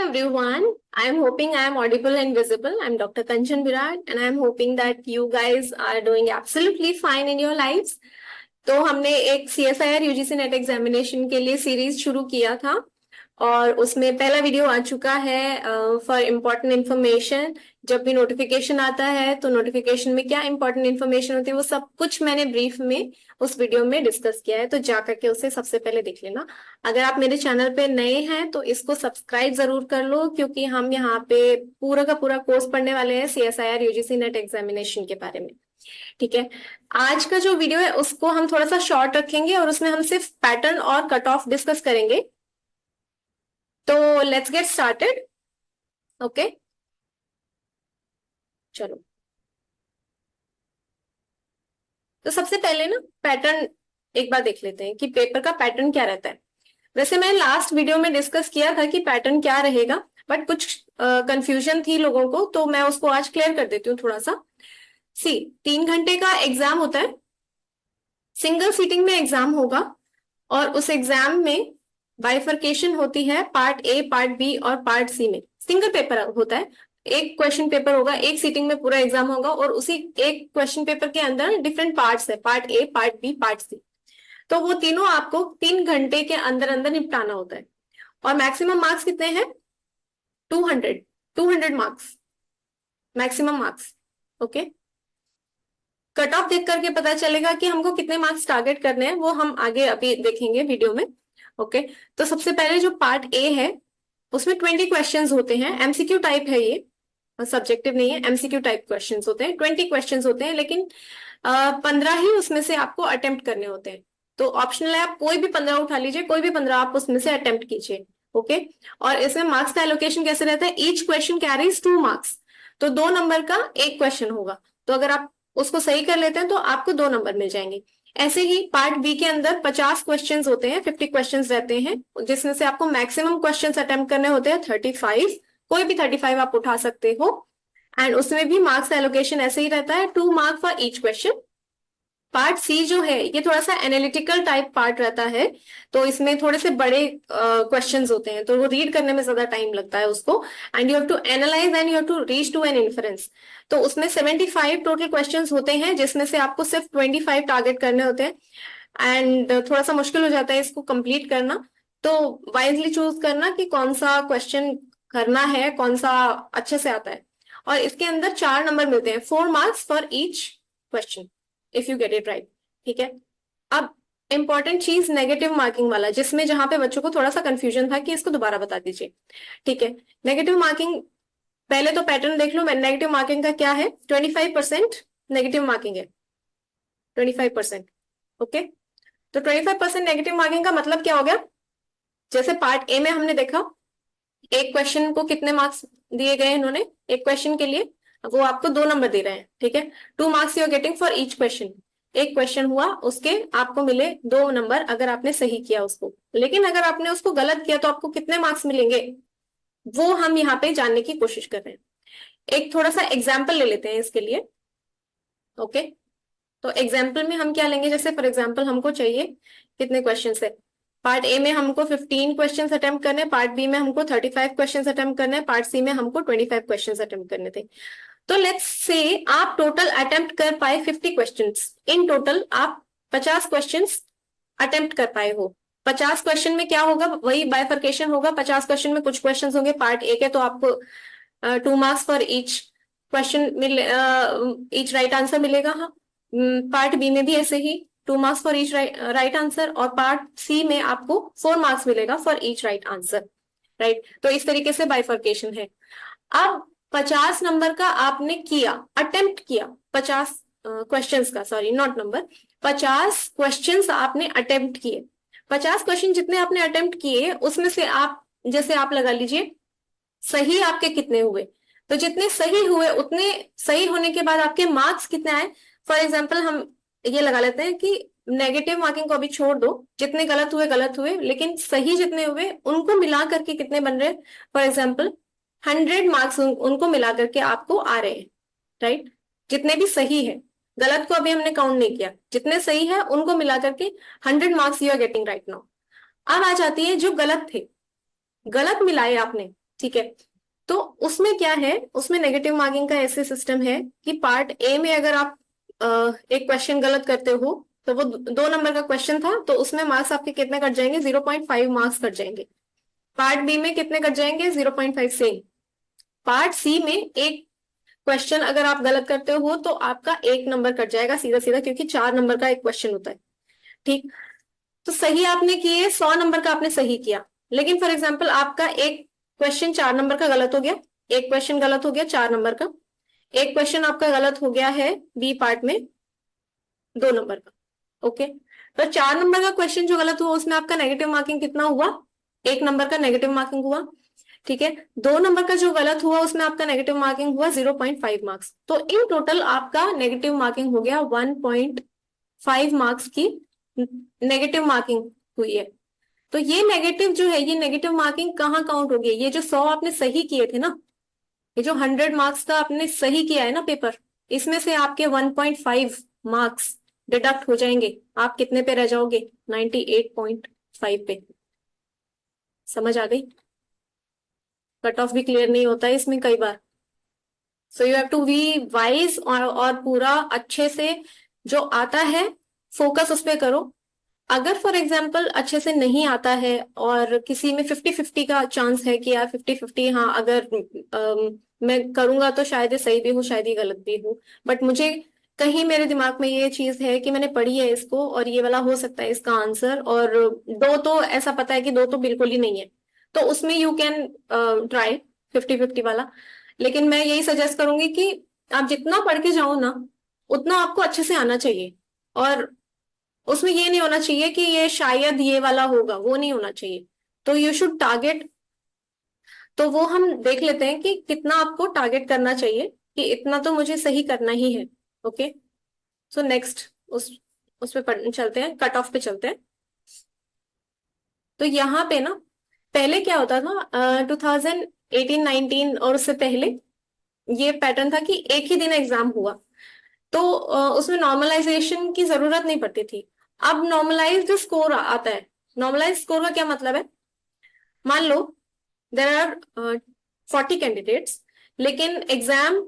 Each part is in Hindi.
everyone. I am hoping I am audible and visible. I'm Dr. Kanchan Virat and I am hoping that you guys are doing absolutely fine in your lives. तो हमने एक CSIR UGC नेट एग्जामिनेशन के लिए सीरीज शुरू किया था और उसमें पहला वीडियो आ चुका है फॉर इम्पोर्टेंट इन्फॉर्मेशन। जब भी नोटिफिकेशन आता है तो नोटिफिकेशन में क्या इम्पोर्टेंट इन्फॉर्मेशन होती है वो सब कुछ मैंने ब्रीफ में उस वीडियो में डिस्कस किया है, तो जा करके उसे सबसे पहले देख लेना। अगर आप मेरे चैनल पे नए हैं तो इसको सब्सक्राइब जरूर कर लो, क्योंकि हम यहाँ पे पूरा का पूरा कोर्स पढ़ने वाले हैं CSIR UGC नेट एग्जामिनेशन के बारे में। ठीक है, आज का जो वीडियो है उसको हम थोड़ा सा शॉर्ट रखेंगे और उसमें हम सिर्फ पैटर्न और कट ऑफ डिस्कस करेंगे। तो लेट्स गेट स्टार्टेड। ओके, चलो। तो सबसे पहले ना पैटर्न एक बार देख लेते हैं कि पेपर का पैटर्न क्या रहता है। वैसे मैं लास्ट वीडियो में डिस्कस किया था कि पैटर्न क्या रहेगा, बट कुछ कंफ्यूजन थी लोगों को, तो मैं उसको आज क्लियर कर देती हूँ थोड़ा सा। 3 घंटे का एग्जाम होता है, सिंगल सीटिंग में एग्जाम होगा और उस एग्जाम में बाइफर्केशन होती है पार्ट ए, पार्ट बी और पार्ट सी में। सिंगल पेपर होता है, एक क्वेश्चन पेपर होगा, एक सीटिंग में पूरा एग्जाम होगा और उसी एक क्वेश्चन पेपर के अंदर डिफरेंट पार्ट्स है, part A, part B, part C. तो वो तीनों आपको 3 घंटे के अंदर अंदर निपटाना होता है और मैक्सिमम मार्क्स कितने हैं? 200 marks maximum marks. Okay, cut off देख करके पता चलेगा कि हमको कितने मार्क्स टारगेट करने हैं, वो हम आगे अभी देखेंगे वीडियो में। ओके, तो सबसे पहले जो पार्ट ए है उसमें 20 क्वेश्चंस होते हैं। एमसीक्यू टाइप है ये, सब्जेक्टिव नहीं है, एमसीक्यू टाइप क्वेश्चंस होते हैं। 20 क्वेश्चंस होते हैं, लेकिन 15 ही उसमें से आपको अटेम्प्ट करने होते हैं। तो ऑप्शनल है, आप कोई भी 15 उठा लीजिए, कोई भी 15 आप उसमें से अटेम्प्ट कीजिए। ओके, और इसमें मार्क्स का एलोकेशन कैसे रहता है? ईच क्वेश्चन कैरीज 2 मार्क्स, तो 2 नंबर का एक क्वेश्चन होगा। तो अगर आप उसको सही कर लेते हैं तो आपको 2 नंबर मिल जाएंगे। ऐसे ही पार्ट बी के अंदर 50 क्वेश्चंस होते हैं, 50 क्वेश्चंस रहते हैं, जिसमें से आपको मैक्सिमम क्वेश्चंस अटेम्प्ट करने होते हैं 35। कोई भी 35 आप उठा सकते हो एंड उसमें भी मार्क्स एलोकेशन ऐसे ही रहता है, 2 mark for each question. Part C जो है ये थोड़ा सा एनालिटिकल टाइप पार्ट रहता है, तो इसमें थोड़े से बड़े क्वेश्चंस होते हैं, तो वो रीड करने में ज्यादा टाइम लगता है उसको, and you have to analyse and you have to reach to an inference. तो उसमें 75 टोटल क्वेश्चंस होते हैं, जिसमें से आपको सिर्फ 25 टारगेट करने होते हैं एंड थोड़ा सा मुश्किल हो जाता है इसको कंप्लीट करना। तो वाइजली चूज करना कि कौन सा क्वेश्चन करना है, कौन सा अच्छे से आता है। और इसके अंदर 4 नंबर मिलते हैं, 4 marks for each question if you get it right. ठीक है, अब इंपॉर्टेंट चीज नेगेटिव मार्किंग वाला, जिसमें जहां पे बच्चों को थोड़ा सा कंफ्यूजन था कि इसको दोबारा बता दीजिए। ठीक है, नेगेटिव मार्किंग पहले तो पैटर्न देख लो। नेगेटिव मार्किंग का क्या है? 25% नेगेटिव मार्किंग है, 25%। ओके, तो 25% नेगेटिव मार्किंग का मतलब क्या हो गया? जैसे पार्ट ए में हमने देखा, एक क्वेश्चन को कितने मार्क्स दिए गए इन्होंने, एक क्वेश्चन के लिए वो आपको 2 नंबर दे रहे हैं। ठीक है, 2 marks you are getting for each question. एक क्वेश्चन हुआ, उसके आपको मिले 2 नंबर अगर आपने सही किया उसको। लेकिन अगर आपने उसको गलत किया तो आपको कितने मार्क्स मिलेंगे, वो हम यहाँ पे जानने की कोशिश कर रहे हैं। एक थोड़ा सा एग्जाम्पल ले लेते हैं इसके लिए। ओके, तो एग्जाम्पल में हम क्या लेंगे? जैसे फॉर एग्जाम्पल हमको चाहिए कितने क्वेश्चन है, पार्ट ए में हमको 15 क्वेश्चन अटेम्प्ट करने, पार्ट बी में हमको 35 क्वेश्चन अटेम्प्ट करने, पार्ट सी में हमको 25 क्वेश्चन अटेम्प्ट करने थे। तो लेट्स से आप टोटल अटेम्प्ट कर पाए 50 क्वेश्चंस। इन टोटल आप 50 क्वेश्चंस अटेम्प्ट कर पाए हो। 50 क्वेश्चन में क्या होगा? वही बाइफर्केशन होगा। 50 क्वेश्चन में कुछ क्वेश्चन होंगे पार्ट ए के, तो आपको 2 मार्क्स फॉर ईच क्वेश्चन मिले, ईच राइट आंसर मिलेगा। हाँ, पार्ट बी में भी ऐसे ही 2 marks for each right answer, और पार्ट सी में आपको 4 मार्क्स मिलेगा for each right answer. Right, तो इस तरीके से बाइफर्केशन है। अब 50 नंबर का आपने किया, अटेम्प्ट किया 50 क्वेश्चंस का, सॉरी नॉट नंबर, 50 क्वेश्चंस आपने अटेम्प्ट किए। 50 क्वेश्चन जितने आपने अटेम्प्ट किए उसमें से आप, जैसे आप लगा लीजिए सही आपके कितने हुए, तो जितने सही हुए उतने सही होने के बाद आपके मार्क्स कितने आए। फॉर एग्जाम्पल हम ये लगा लेते हैं कि नेगेटिव मार्किंग को अभी छोड़ दो, जितने गलत हुए गलत हुए, लेकिन सही जितने हुए उनको मिला करके कितने बन रहे? फॉर एग्जाम्पल 100 मार्क्स उनको मिला करके आपको आ रहे हैं। राइट, जितने भी सही है, गलत को अभी हमने काउंट नहीं किया, जितने सही है उनको मिला करके 100 marks you are getting right now. अब आ जाती है जो गलत थे, गलत मिलाए आपने, ठीक है। तो उसमें क्या है, उसमें नेगेटिव मार्किंग का ऐसे सिस्टम है कि पार्ट ए में अगर आप एक क्वेश्चन गलत करते हो, तो वो 2 नंबर का क्वेश्चन था, तो उसमें मार्क्स आपके कितने कट जाएंगे, 0.5 मार्क्स कट जाएंगे। पार्ट बी में कितने कट जाएंगे, 0.5 से। पार्ट सी में एक क्वेश्चन अगर आप गलत करते हो तो आपका 1 नंबर कट जाएगा सीधा सीधा, क्योंकि 4 नंबर का एक क्वेश्चन होता है। ठीक। तो सही आपने किए, 100 नंबर का आपने सही किया, लेकिन फॉर एग्जाम्पल आपका एक क्वेश्चन 4 नंबर का गलत हो गया, एक क्वेश्चन गलत हो गया 4 नंबर का, एक क्वेश्चन आपका गलत हो गया है बी पार्ट में 2 नंबर का। ओके। तो 4 नंबर का क्वेश्चन जो गलत हुआ उसमें आपका नेगेटिव मार्किंग कितना हुआ, 1 नंबर का नेगेटिव मार्किंग हुआ। ठीक है। 2 नंबर का जो गलत हुआ उसमें आपका नेगेटिव मार्किंग हुआ 0.5 मार्क्स। तो इन टोटल आपका नेगेटिव मार्किंग हो गया 1.5 मार्क्स की नेगेटिव मार्किंग हुई है। तो ये नेगेटिव जो है, ये नेगेटिव मार्किंग कहाँ काउंट होगी, ये जो 100 आपने सही किए थे ना, ये जो 100 मार्क्स का आपने सही किया है ना पेपर, इसमें से आपके 1.5 मार्क्स डिडक्ट हो जाएंगे। आप कितने पे रह जाओगे, 98.5 पे। समझ आ गई। कट ऑफ भी क्लियर नहीं होता है इसमें कई बार। So you have to be wise, और पूरा अच्छे से जो आता है फोकस उस पे करो। अगर फॉर एग्जाम्पल अच्छे से नहीं आता है और किसी में 50-50 का चांस है कि यार 50-50, हाँ अगर मैं करूंगा तो शायद ये सही भी हो शायद ये गलत भी हो, बट मुझे कहीं मेरे दिमाग में ये चीज है कि मैंने पढ़ी है इसको और ये वाला हो सकता है इसका आंसर, और दो तो ऐसा पता है कि दो तो बिल्कुल ही नहीं है, तो उसमें यू कैन ट्राई 50-50 वाला। लेकिन मैं यही सजेस्ट करूंगी कि आप जितना पढ़ के जाओ ना, उतना आपको अच्छे से आना चाहिए। और उसमें ये नहीं होना चाहिए कि ये शायद ये वाला होगा, वो नहीं होना चाहिए। तो यू शुड टारगेट। तो वो हम देख लेते हैं कि कितना आपको टारगेट करना चाहिए, कि इतना तो मुझे सही करना ही है। ओके। सो नेक्स्ट उस पे चलते हैं, कट ऑफ पे चलते हैं। तो यहाँ पे ना पहले क्या होता था, 2018-19 और उससे पहले ये पैटर्न था कि एक ही दिन एग्जाम हुआ, तो उसमें नॉर्मलाइजेशन की जरूरत नहीं पड़ती थी। अब नॉर्मलाइज्ड स्कोर आता है। नॉर्मलाइज स्कोर का क्या मतलब है, मान लो देर आर 40 कैंडिडेट्स, लेकिन एग्जाम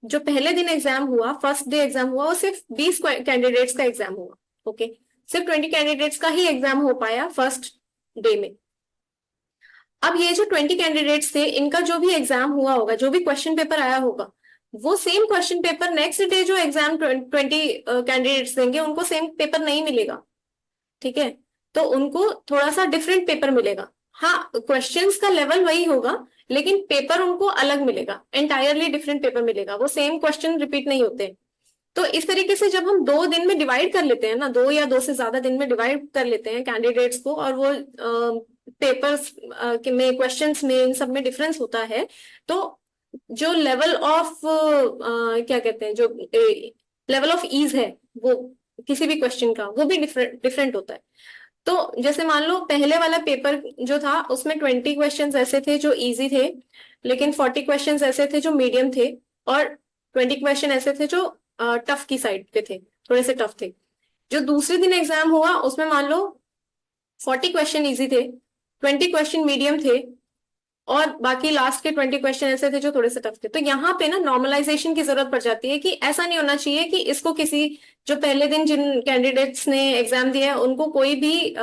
जो पहले दिन एग्जाम हुआ, फर्स्ट डे एग्जाम हुआ, वो सिर्फ 20 कैंडिडेट्स का एग्जाम हुआ। ओके। सिर्फ 20 कैंडिडेट्स का ही एग्जाम हो पाया फर्स्ट डे में। अब ये जो 20 कैंडिडेट्स थे, इनका जो भी एग्जाम हुआ होगा, जो भी क्वेश्चन पेपर आया होगा, वो same question paper next day जो एग्जाम 20 कैंडिडेट्स देंगे उनको सेम पेपर नहीं मिलेगा। ठीक है। तो उनको थोड़ा सा डिफरेंट पेपर मिलेगा। हाँ, क्वेश्चंस का लेवल वही होगा, लेकिन पेपर उनको अलग मिलेगा, एंटायरली डिफरेंट पेपर मिलेगा, वो सेम क्वेश्चन रिपीट नहीं होते। तो इस तरीके से जब हम 2 दिन में डिवाइड कर लेते हैं ना, 2 या 2 से ज्यादा दिन में डिवाइड कर लेते हैं कैंडिडेट्स को, और वो पेपर्स में, क्वेश्चंस में, इन सब में डिफरेंस होता है, तो जो लेवल ऑफ क्या कहते हैं, जो लेवल ऑफ ईज है वो किसी भी क्वेश्चन का, वो भी डिफरेंट डिफरेंट होता है। तो जैसे मान लो पहले वाला पेपर जो था उसमें 20 क्वेश्चंस ऐसे थे जो इजी थे, लेकिन 40 क्वेश्चंस ऐसे थे जो मीडियम थे, और 20 क्वेश्चन ऐसे थे जो टफ की साइड पे थे, थोड़े से टफ थे। जो दूसरे दिन एग्जाम हुआ उसमें मान लो 40 क्वेश्चन इजी थे, 20 क्वेश्चन मीडियम थे, और बाकी लास्ट के 20 क्वेश्चन ऐसे थे जो थोड़े से टफ थे। तो यहाँ पे ना नॉर्मलाइजेशन की जरूरत पड़ जाती है, कि ऐसा नहीं होना चाहिए कि इसको किसी, जो पहले दिन जिन कैंडिडेट्स ने एग्जाम दिया है उनको कोई भी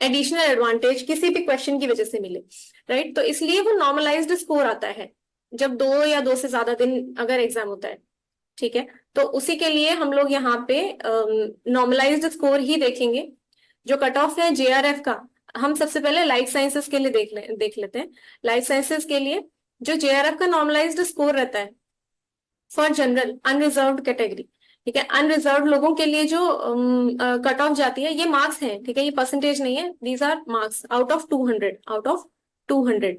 एडिशनल एडवांटेज किसी भी क्वेश्चन की वजह से मिले। राइट। तो इसलिए वो नॉर्मलाइज्ड स्कोर आता है जब 2 या 2 से ज्यादा दिन अगर एग्जाम होता है। ठीक है। तो उसी के लिए हम लोग यहाँ पे नॉर्मलाइज्ड स्कोर ही देखेंगे। जो कट ऑफ है जेआरएफ का, हम सबसे पहले लाइफ साइंसेस के लिए देख लेते हैं। लाइफ साइंसेस के लिए जो जेआरएफ का नॉर्मलाइज्ड स्कोर रहता है फॉर जनरल अनरिजर्व्ड कैटेगरी, ठीक है, अनरिजर्व्ड लोगों के लिए जो कट ऑफ जाती है, ये मार्क्स है, ठीक है, ये परसेंटेज नहीं है, these are marks out of 200, out of 200।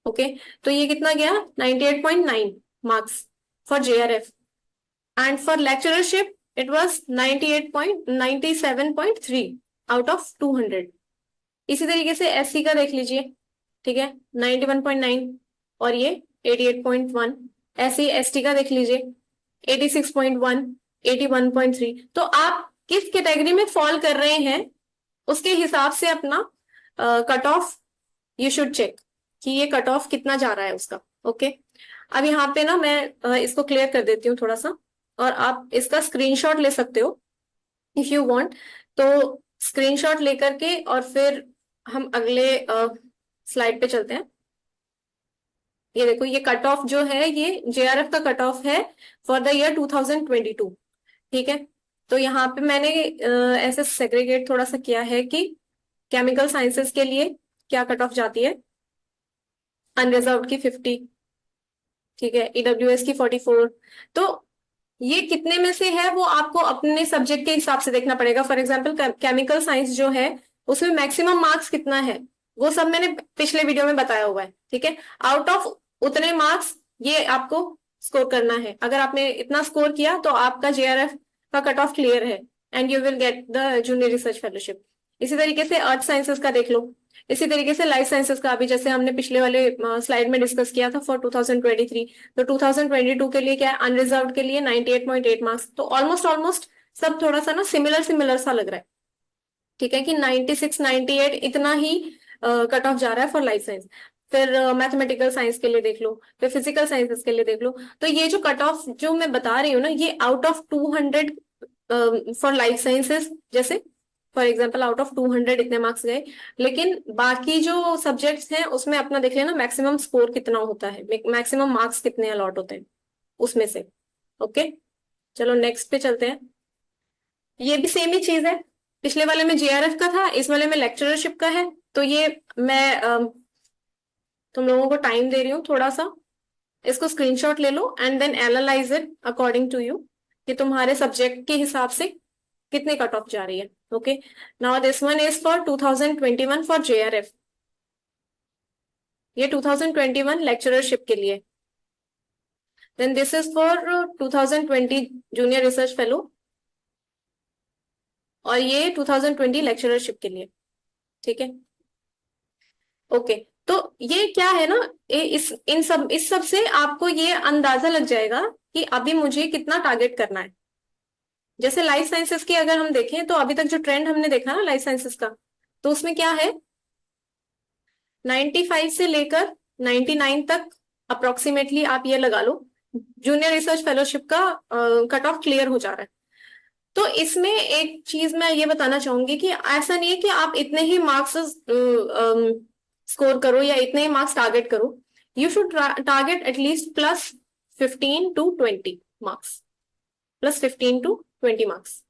Okay. तो ये कितना गया, 98.9 marks for JRF, and for lecturership it was 97.3 out of 200। इसी तरीके से एससी का देख लीजिए, ठीक है, 91.9, और ये 88.1। ऐसे ही एसटी का देख लीजिए, 86.1, 81.3। तो आप किस कैटेगरी में फॉल कर रहे हैं उसके हिसाब से अपना cut off you should check. कि ये कट ऑफ कितना जा रहा है उसका। ओके, अब यहाँ पे ना मैं इसको क्लियर कर देती हूँ थोड़ा सा, और आप इसका स्क्रीनशॉट ले सकते हो इफ यू वांट। तो स्क्रीनशॉट लेकर के और फिर हम अगले स्लाइड पे चलते हैं। ये देखो, ये कट ऑफ जो है ये जेआरएफ का कट ऑफ है फॉर द ईयर 2022। ठीक है, तो यहाँ पे मैंने ऐसे सेग्रीगेट थोड़ा सा किया है कि केमिकल साइंसेस के लिए क्या कट ऑफ जाती है। अनरिजर्व्ड की 50, ठीक है, ईडब्ल्यूएस की 44। तो ये कितने में से है वो आपको अपने सब्जेक्ट के हिसाब से देखना पड़ेगा। फॉर एग्जाम्पल केमिकल साइंस जो है उसमें मैक्सिमम मार्क्स कितना है वो सब मैंने पिछले वीडियो में बताया हुआ है। ठीक है, आउट ऑफ उतने मार्क्स ये आपको स्कोर करना है। अगर आपने इतना स्कोर किया तो आपका जेआरएफ का कट ऑफ क्लियर है and you will get the junior research fellowship. इसी तरीके से अर्थ साइंसेस का देख लो, इसी तरीके से लाइफ साइंसेस का, अभी जैसे हमने पिछले वाले स्लाइड में डिस्कस किया था फॉर 2023। तो 2022 के लिए क्या है, अनरिजर्व्ड के लिए 98.8 मार्क्स। तो ऑलमोस्ट ऑलमोस्ट सब थोड़ा सा ना सिमिलर सिमिलर सा लग रहा है। ठीक है, कि 96 98 इतना ही कट ऑफ जा रहा है फॉर लाइफ साइंस। फिर मैथमेटिकल साइंस के लिए देख लो, फिर फिजिकल साइंसेस के लिए देख लो। तो ये जो कट ऑफ जो मैं बता रही हूँ ना, ये out of 200 for life sciences, जैसे फॉर एग्जाम्पल आउट ऑफ 200 इतने मार्क्स गए। लेकिन बाकी जो सब्जेक्ट्स हैं उसमें अपना देख लेना मैक्सिमम स्कोर कितना होता है, मैक्सिमम मार्क्स कितने अलॉट होते हैं उसमें से। ओके, चलो नेक्स्ट पे चलते हैं। ये भी सेम ही चीज है, पिछले वाले में जेआरएफ का था, इस वाले में लेक्चरशिप का है। तो ये मैं तुम लोगों को टाइम दे रही हूँ थोड़ा सा, इसको स्क्रीनशॉट ले लो and then analyse it according to you, कि तुम्हारे सब्जेक्ट के हिसाब से कितने कट ऑफ जा रही है। Okay, now this one is for 2021 for JRF. ये 2021 लेक्चरशिप के लिए। Then this is for 2020 junior research fellow, और ये 2020 लेक्चरशिप के लिए। ठीक है, ओके। तो ये क्या है ना, इस सब से आपको ये अंदाजा लग जाएगा कि अभी मुझे कितना टारगेट करना है। जैसे लाइफ साइंसेस की अगर हम देखें तो अभी तक जो ट्रेंड हमने देखा ना लाइफ साइंसेस का, तो उसमें क्या है, 95 से लेकर 99 तक अप्रोक्सीमेटली आप ये लगा लो जूनियर रिसर्च फेलोशिप का कट ऑफ क्लियर हो जा रहा है। तो इसमें एक चीज मैं ये बताना चाहूंगी कि ऐसा नहीं है कि आप इतने ही मार्क्स स्कोर करो या इतने ही मार्क्स टारगेट करो। You should target at least plus 15 to 20 marks, plus 15 to 20 marks.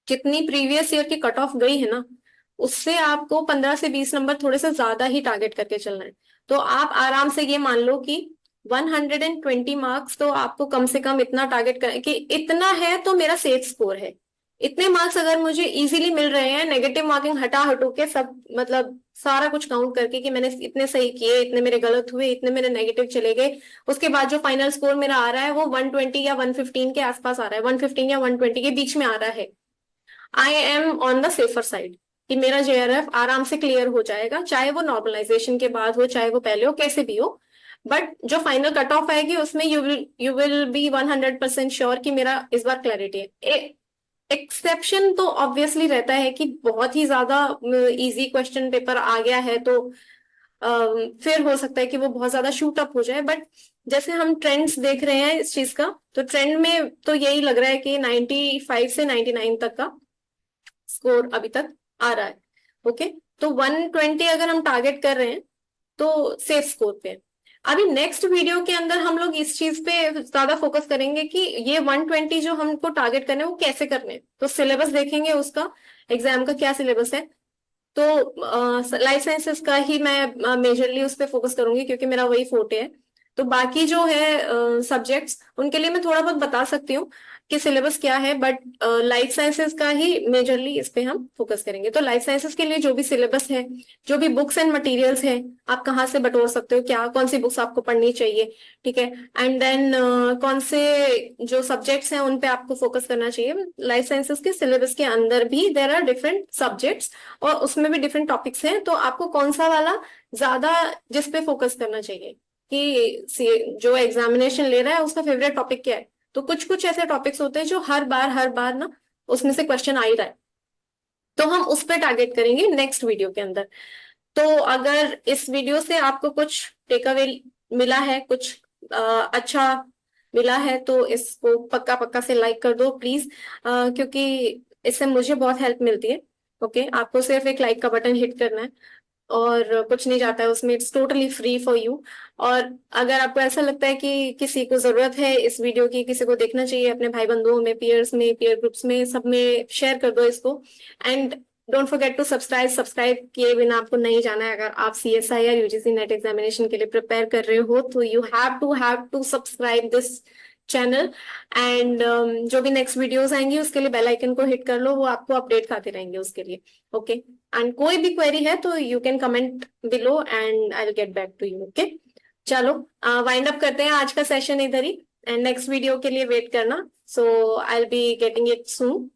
जितनी प्रीवियस ईयर की कट ऑफ गई है ना, उससे आपको 15 से 20 नंबर थोड़े से ज्यादा ही टारगेट करके चलना है। तो आप आराम से ये मान लो कि 120 मार्क्स तो आपको कम से कम इतना टारगेट कर, कि इतना है तो मेरा सेफ स्कोर है। इतने मार्क्स अगर मुझे इजीली मिल रहे हैं, नेगेटिव मार्किंग हटा हटो के सब, मतलब सारा कुछ काउंट करके कि मैंने इतने सही किए, इतने मेरे गलत हुए, इतने मेरे नेगेटिव चले गए, उसके बाद जो फाइनल स्कोर मेरा आ रहा है वो 120 या 115 के आसपास आ रहा है, 115 या 120 के बीच में आ रहा है, I am on the safer side कि मेरा जेआरएफ आराम से क्लियर हो जाएगा, चाहे वो नॉर्मलाइजेशन के बाद हो, चाहे वो पहले हो, कैसे भी हो। बट जो फाइनल कट ऑफ आएगी उसमें यू विल बी 100% श्योर कि मेरा इस बार क्लैरिटी है। एक्सेप्शन तो ऑब्वियसली रहता है कि बहुत ही ज्यादा इजी क्वेश्चन पेपर आ गया है तो फिर हो सकता है कि वो बहुत ज्यादा शूट अप हो जाए। बट जैसे हम ट्रेंड्स देख रहे हैं इस चीज का, तो ट्रेंड में तो यही लग रहा है कि 95 से 99 तक का स्कोर अभी तक आ रहा है। ओके, तो 120 अगर हम टारगेट कर रहे हैं तो सेफ स्कोर पे है। अभी नेक्स्ट वीडियो के अंदर हम लोग इस चीज पे ज्यादा फोकस करेंगे कि ये 120 जो हमको टारगेट करने हैं वो कैसे करने हैं। तो सिलेबस देखेंगे उसका, एग्जाम का क्या सिलेबस है। तो लाइफ साइंसेस का ही मैं मेजरली उस पर फोकस करूंगी क्योंकि मेरा वही फोर्टे है। तो बाकी जो है सब्जेक्ट्स उनके लिए मैं थोड़ा बहुत बता सकती हूँ कि सिलेबस क्या है, बट लाइफ साइंसेस का ही मेजरली इस पे हम फोकस करेंगे। तो लाइफ साइंसेस के लिए जो भी सिलेबस है, जो भी बुक्स एंड मटेरियल्स है, आप कहाँ से बटोर सकते हो, क्या कौन सी बुक्स आपको पढ़नी चाहिए, ठीक है, एंड देन कौन से जो सब्जेक्ट्स हैं उन पे आपको फोकस करना चाहिए। लाइफ साइंसेस के सिलेबस के अंदर भी देर आर डिफरेंट सब्जेक्ट्स और उसमें भी डिफरेंट टॉपिक्स हैं, तो आपको कौन सा वाला ज्यादा जिस पे फोकस करना चाहिए कि जो एग्जामिनेशन ले रहा है उसका फेवरेट टॉपिक क्या है। तो कुछ कुछ ऐसे टॉपिक्स होते हैं जो हर बार ना उसमें से क्वेश्चन आ ही रहा है, तो हम उस पर टारगेट करेंगे नेक्स्ट वीडियो के अंदर। तो अगर इस वीडियो से आपको कुछ टेक अवे मिला है, कुछ अच्छा मिला है, तो इसको पक्का पक्का से लाइक कर दो प्लीज, क्योंकि इससे मुझे बहुत हेल्प मिलती है। ओके, आपको सिर्फ एक लाइक का बटन हिट करना है और कुछ नहीं जाता है उसमें, it's totally free for you. और अगर आपको ऐसा लगता है कि किसी को जरूरत है इस वीडियो की, किसी को देखना चाहिए, अपने भाई बंधुओं में, पीयर्स में, पीयर ग्रुप्स में, सब में शेयर कर दो इसको। And don't forget to subscribe. Subscribe किए बिना आपको नहीं जाना है। अगर आप सीएसआई या यूजीसी नेट एग्जामिनेशन के लिए प्रिपेयर कर रहे हो तो you have to subscribe this channel. And जो भी नेक्स्ट वीडियोस आएंगी उसके लिए बेल आइकन को हिट कर लो, वो आपको अपडेट आते रहेंगे उसके लिए। ओके, एंड कोई भी क्वेरी है तो you can comment below and I will get back to you. Okay, चलो वाइंड अप करते हैं आज का सेशन इधर ही, एंड नेक्स्ट वीडियो के लिए वेट करना। So I will be getting it soon.